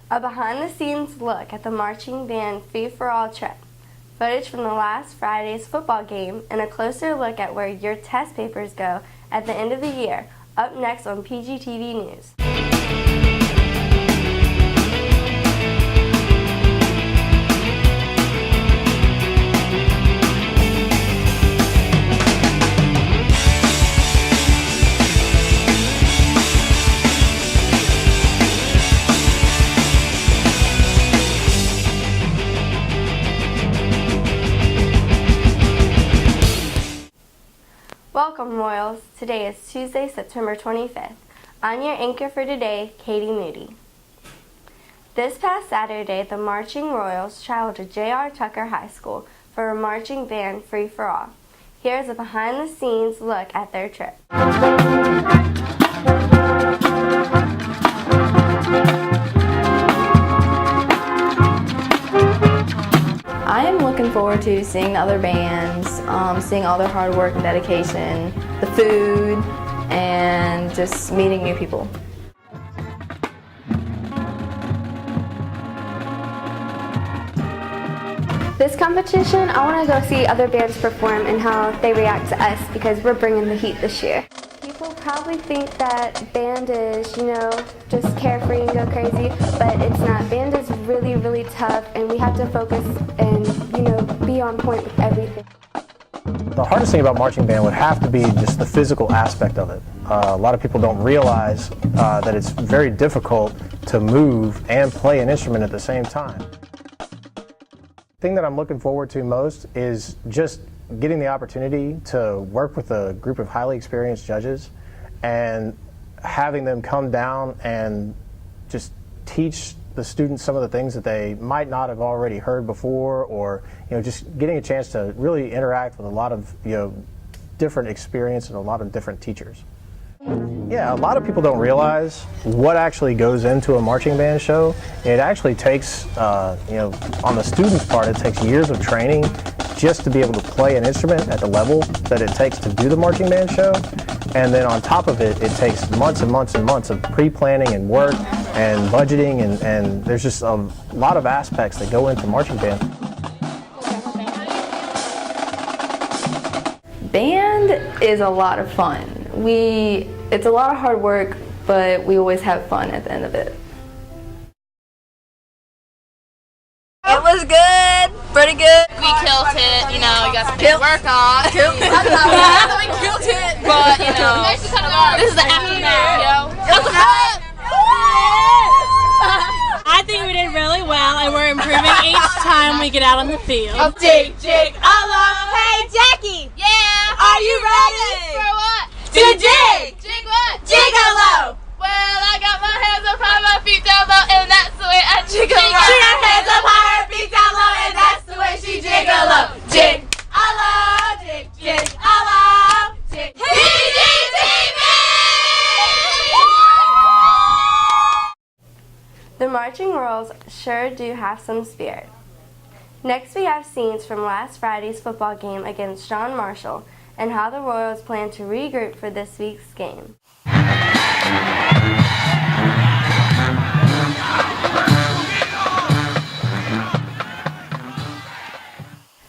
A behind-the-scenes look at the marching band Free-for-All trip, footage from the last Friday's football game, and a closer look at where your test papers go at the end of the year, up next on PGTV News. Welcome, Royals. Today is Tuesday, September 25th. I'm your anchor for today, Katie Moody. This past Saturday, the Marching Royals traveled to J.R. Tucker High School for a marching band free-for-all. Here's a behind-the-scenes look at their trip. I am looking forward to seeing the other bands, seeing all their hard work and dedication, the food, and just meeting new people. This competition, I want to go see other bands perform and how they react to us because we're bringing the heat this year. People probably think that band is, just carefree and go crazy, but it's not. Band is really, really tough, and we have to focus and, be on point with everything. The hardest thing about marching band would have to be just the physical aspect of it. A lot of people don't realize that it's very difficult to move and play an instrument at the same time. The thing that I'm looking forward to most is just getting the opportunity to work with a group of highly experienced judges and having them come down and just teach the students some of the things that they might not have already heard before, or just getting a chance to really interact with a lot of different experience and a lot of different teachers. Yeah, a lot of people don't realize what actually goes into a marching band show. It actually takes, on the student's part, it takes years of training just to be able to play an instrument at the level that it takes to do the marching band show. And then on top of it, it takes months and months and months of pre-planning and work and budgeting, and there's just a lot of aspects that go into marching band. Band is a lot of fun. It's a lot of hard work, but we always have fun at the end of it. It was good, pretty good. We killed it, you got some work on. We killed it, but this is the aftermath, I think we did really well, and we're improving each time we get out on the field. Jig, along. Hey, Jackie. Yeah. Are you ready? For what? To jig. Jig what? Gigolo. Well, I got my hands up high, my feet down low, and that's the way I jiggle. She got hands up high, her feet down low, and that's the way she jiggle. Jig, along, jig, along, jig. PGTV! The Marching Royals sure do have some spirit. Next, we have scenes from last Friday's football game against John Marshall and how the Royals plan to regroup for this week's game.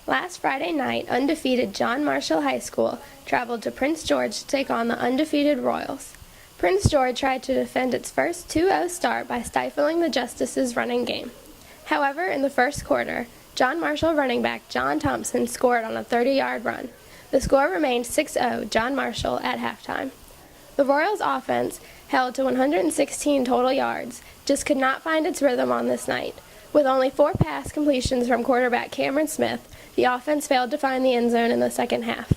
Last Friday night, undefeated John Marshall High School traveled to Prince George to take on the undefeated Royals. Prince George tried to defend its first 2-0 start by stifling the Justices' running game. However, in the first quarter, John Marshall running back John Thompson scored on a 30-yard run. The score remained 6-0 John Marshall at halftime. The Royals' offense held to 116 total yards, just could not find its rhythm on this night. With only 4 pass completions from quarterback Cameron Smith, the offense failed to find the end zone in the second half.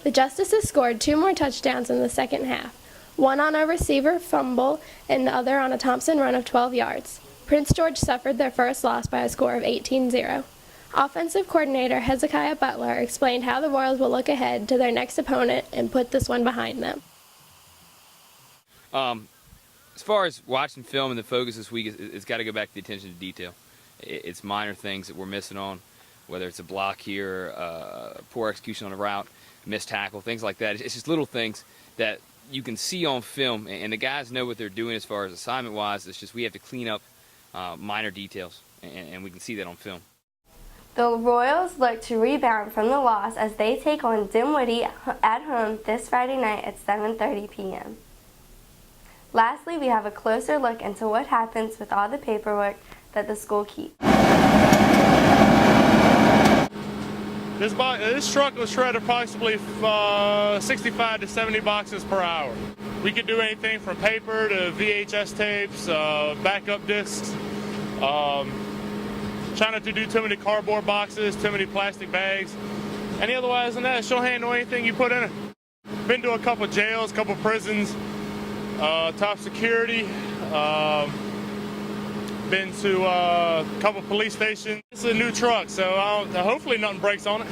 The Justices scored 2 more touchdowns in the second half, one on a receiver fumble and the other on a Thompson run of 12 yards. Prince George suffered their first loss by a score of 18-0. Offensive coordinator Hezekiah Butler explained how the Royals will look ahead to their next opponent and put this one behind them. As far as watching film and the focus this week, it's got to go back to the attention to detail. It's minor things that we're missing on, whether it's a block here, poor execution on a route, missed tackle, things like that. It's just little things that you can see on film, and the guys know what they're doing as far as assignment-wise. It's just we have to clean up minor details, and we can see that on film. The Royals look to rebound from the loss as they take on Dinwiddie at home this Friday night at 7:30 p.m. Lastly, we have a closer look into what happens with all the paperwork that the school keeps. This truck will shred approximately 65 to 70 boxes per hour. We could do anything from paper to VHS tapes, backup discs. Try not to do too many cardboard boxes, too many plastic bags. Any otherwise than that, she'll handle anything you put in it. Been to a couple jails, couple prisons, top security. Been to a couple police stations. It's a new truck, so hopefully nothing breaks on it.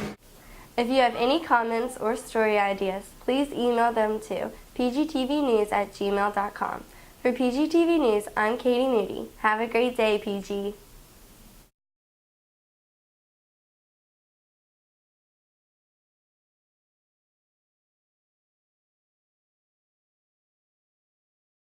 If you have any comments or story ideas, please email them to pgtvnews@gmail.com. For PGTV News, I'm Katie Moody. Have a great day, PG.